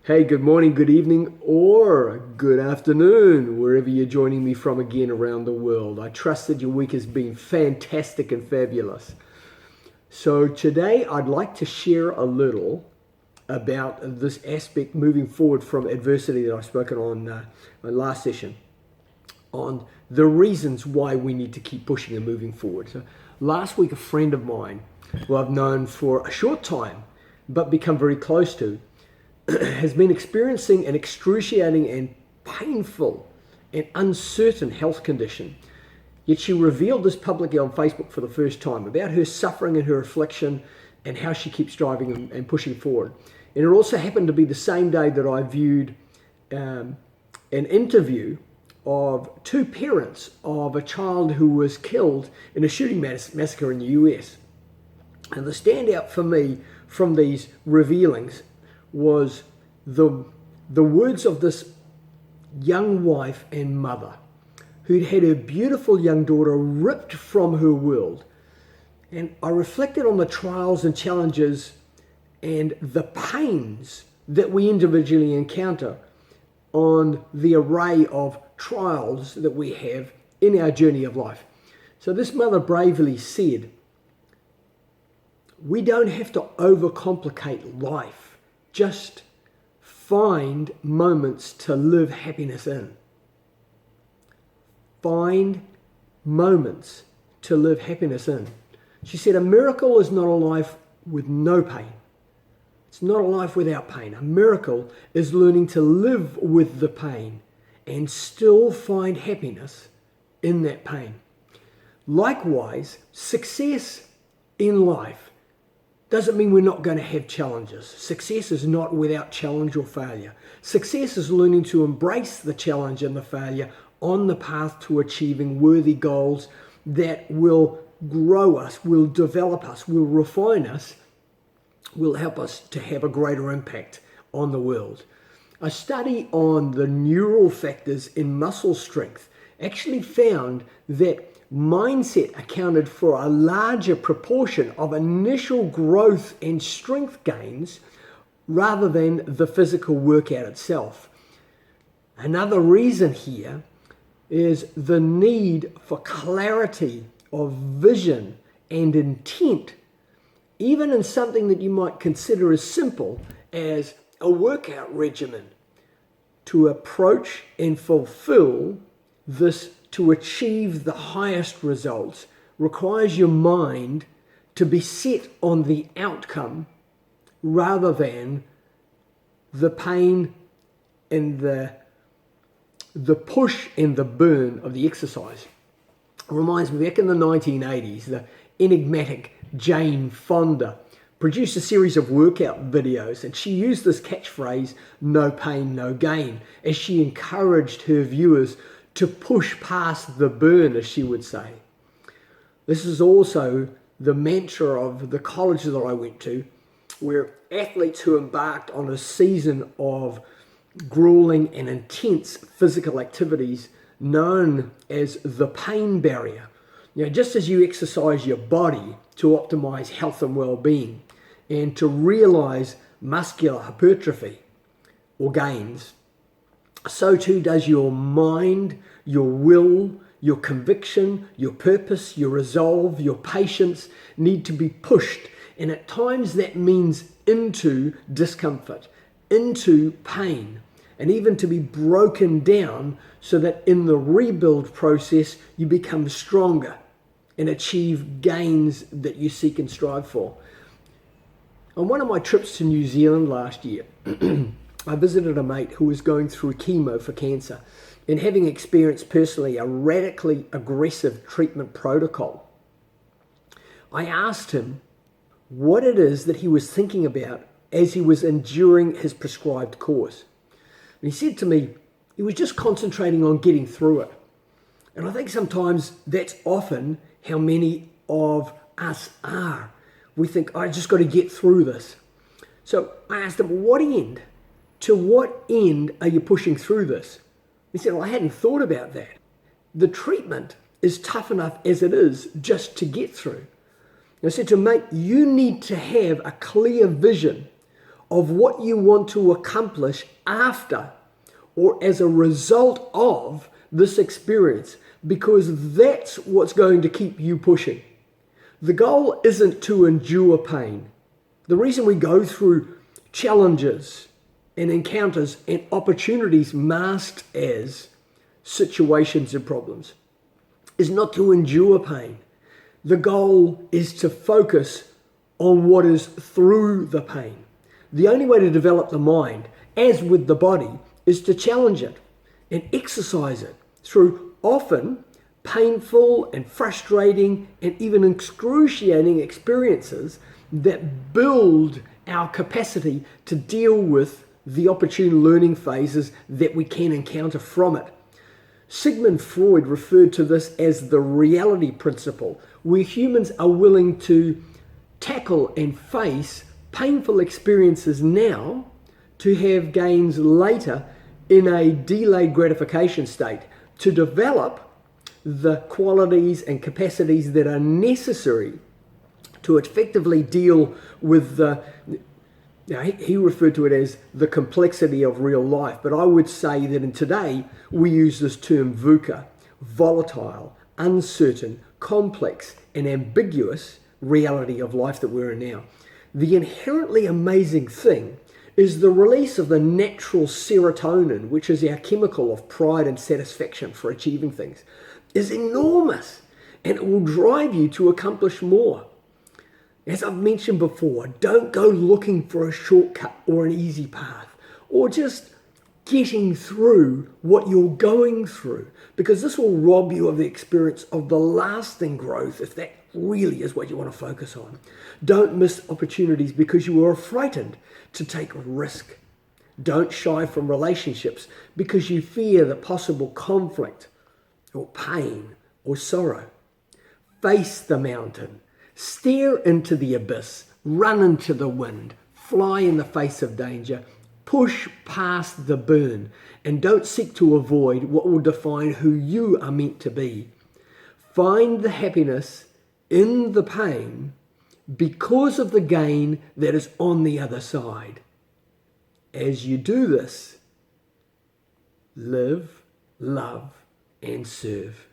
Hey, good morning, good evening, or good afternoon, wherever you're joining me from again around the world. I trust that your week has been fantastic and fabulous. So today I'd like to share a little about this aspect moving forward from adversity that I've spoken on my last session, on the reasons why we need to keep pushing and moving forward. So last week, a friend of mine, who I've known for a short time, but become very close to, has been experiencing an excruciating and painful and uncertain health condition. Yet she revealed this publicly on Facebook for the first time about her suffering and her affliction and how she keeps striving and pushing forward. And it also happened to be the same day that I viewed an interview of two parents of a child who was killed in a shooting massacre in the US. And the standout for me from these revealings was the words of this young wife and mother who'd had her beautiful young daughter ripped from her world. And I reflected on the trials and challenges and the pains that we individually encounter on the array of trials that we have in our journey of life. So this mother bravely said, "We don't have to overcomplicate life. Just find moments to live happiness in." Find moments to live happiness in. She said, "A miracle is not a life with no pain. It's not a life without pain. A miracle is learning to live with the pain and still find happiness in that pain." Likewise, success in life doesn't mean we're not going to have challenges. Success is not without challenge or failure. Success is learning to embrace the challenge and the failure on the path to achieving worthy goals that will grow us, will develop us, will refine us, will help us to have a greater impact on the world. A study on the neural factors in muscle strength actually found that mindset accounted for a larger proportion of initial growth and strength gains rather than the physical workout itself. Another reason here is the need for clarity of vision and intent, even in something that you might consider as simple as a workout regimen. To approach and fulfill this, to achieve the highest results, requires your mind to be set on the outcome rather than the pain and the push and the burn of the exercise. It reminds me, back in the 1980s, the enigmatic Jane Fonda produced a series of workout videos, and she used this catchphrase, "no pain, no gain," as she encouraged her viewers to push past the burn, as she would say. This is also the mantra of the college that I went to, where athletes who embarked on a season of grueling and intense physical activities known as the pain barrier. Just as you exercise your body to optimize health and well-being and to realize muscular hypertrophy or gains, so too does your mind, your will, your conviction, your purpose, your resolve, your patience need to be pushed. And at times that means into discomfort, into pain, and even to be broken down so that in the rebuild process you become stronger and achieve gains that you seek and strive for. On one of my trips to New Zealand last year, I visited a mate who was going through chemo for cancer and having experienced personally a radically aggressive treatment protocol. I asked him what it is that he was thinking about as he was enduring his prescribed course. And he said to me, he was just concentrating on getting through it. And I think sometimes that's often how many of us are. We think, I just got to get through this. So I asked him, what end? To what end are you pushing through this? He said, well, I hadn't thought about that. The treatment is tough enough as it is just to get through. And I said to him, mate, you need to have a clear vision of what you want to accomplish after or as a result of this experience, because that's what's going to keep you pushing. The goal isn't to endure pain. The reason we go through challenges and encounters and opportunities masked as situations and problems is not to endure pain. The goal is to focus on what is through the pain. The only way to develop the mind, as with the body, is to challenge it and exercise it through often painful and frustrating and even excruciating experiences that build our capacity to deal with the opportune learning phases that we can encounter from it. Sigmund Freud referred to this as the reality principle, where humans are willing to tackle and face painful experiences now to have gains later in a delayed gratification state, to develop the qualities and capacities that are necessary to effectively deal with the, now he referred to it as the complexity of real life, but I would say that in today we use this term VUCA, volatile, uncertain, complex, and ambiguous reality of life that we're in now. The inherently amazing thing is the release of the natural serotonin, which is our chemical of pride and satisfaction for achieving things, is enormous, and it will drive you to accomplish more. As I've mentioned before, don't go looking for a shortcut or an easy path, or just getting through what you're going through, because this will rob you of the experience of the lasting growth, if that really is what you want to focus on. Don't miss opportunities because you are frightened to take a risk. Don't shy from relationships because you fear the possible conflict or pain or sorrow. Face the mountain. Stare into the abyss. Run into the wind. Fly in the face of danger. Push past the burn. And don't seek to avoid what will define who you are meant to be. Find the happiness in the pain because of the gain that is on the other side. As you do this, live, love, and serve.